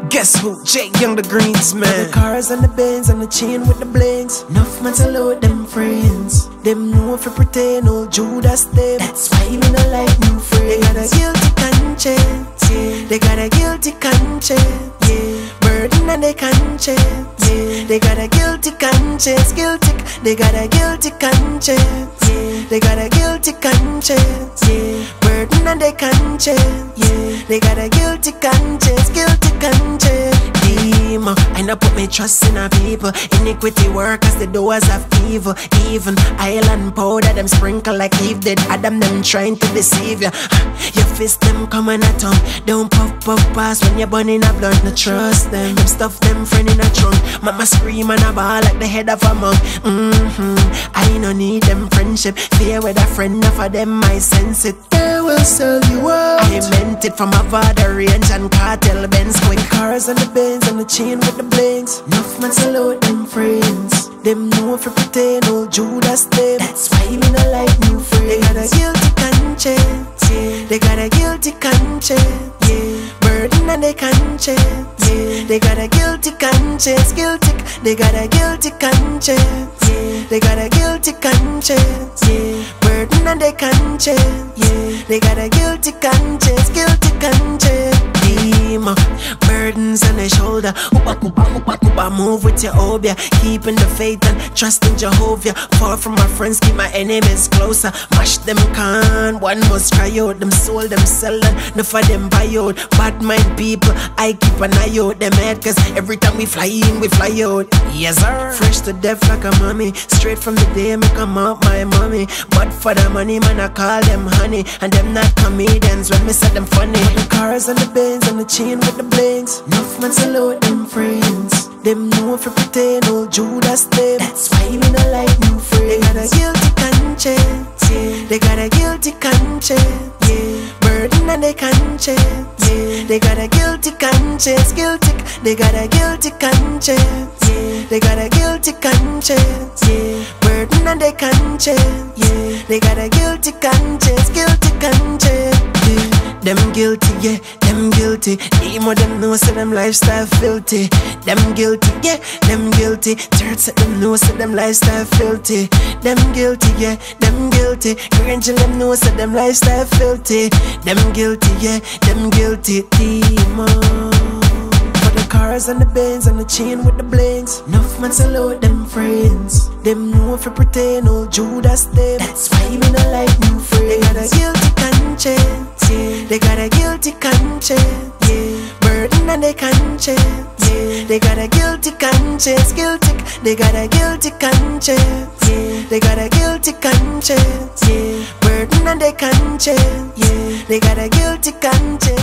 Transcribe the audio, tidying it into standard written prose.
Guess who? J-Yungg the greensman. The cars and the Benz and the chain with the blings. Enough man to load them friends. Them know if you pretend old Judas them. That's why me no like new friends. They got a guilty conscience, yeah. They got a guilty conscience, yeah. Burden on their conscience, yeah. They got a guilty conscience, guilty. They got a guilty conscience, yeah. They got a guilty conscience, yeah. Burden on their conscience, yeah. They got a guilty conscience, guilty conscience. Demon, I not put my trust in a people. Iniquity work as the doers of evil. Even island powder them sprinkle like Eve did Adam, them trying to deceive you. Your fist them coming at tongue. Don't puff pass when you're burning a blunt. No trust them. Them stuff them friend in a trunk. Mama scream and a ball like the head of a monk. I no need them friendship. Fear with a friend, enough of them I sense it. They will sell you out. I meant it from a father range and cartel Benz quick. Cars and the Benz and the chain with the blings. Enough man to load them friends. Them know if you pretend old Judas them. That's why me no like new friends. They got a guilty conscience, yeah. They got a guilty conscience, yeah. Burden on their conscience, yeah. They got a guilty conscience, guilty. They got a guilty conscience, yeah. They got a guilty conscience, yeah. Burden on their conscience, yeah. They got a guilty conscience, guilty conscience. Demon, burdens on their shoulder. Upa, move with your obia. Keeping the faith and trust in Jehovah. Far from my friends, keep my enemies closer. Mash them can, one must cry out. Them soul, them sell and enough of them buy out. Bad mind people, I keep an eye out them head. Cause every time we fly in, we fly out. Yes sir. Fresh to death like a mommy. Straight from the day me come out my mommy. But for the money man I call them honey. And them not comedians when me say them funny. The cars and the Benz and the chain with the blings. Enough man to load them friends. Them know if you pretend old Judas them. That's why me no like new friends. They got a guilty conscience, yeah. They got a guilty conscience, yeah. Burden on their conscience, yeah. They got a guilty conscience, guilty. They got a guilty conscience, yeah. They got a guilty conscience, yeah. Burden on their conscience, yeah. They got a guilty conscience, guilty conscience, yeah. Them guilty, yeah, them guilty. Emo them know say them lifestyle filthy. Them guilty, yeah, them guilty. Church say them know say them lifestyle filthy. Them guilty, yeah, them guilty. Angel them know say them lifestyle filthy. Them guilty, yeah, them guilty. Demon. For the cars and the Benz and the chain with the blings. Enough man to load them friends. Them know if you pretend old Judas them. That's why me no like new friends. They got a guilty conscience, yeah. They got a guilty conscience, yeah. Burden on their conscience, yeah. They got a guilty conscience, guilty. They got a guilty conscience, yeah. They got a guilty conscience, yeah. Burden on their conscience, yeah. They got a guilty conscience.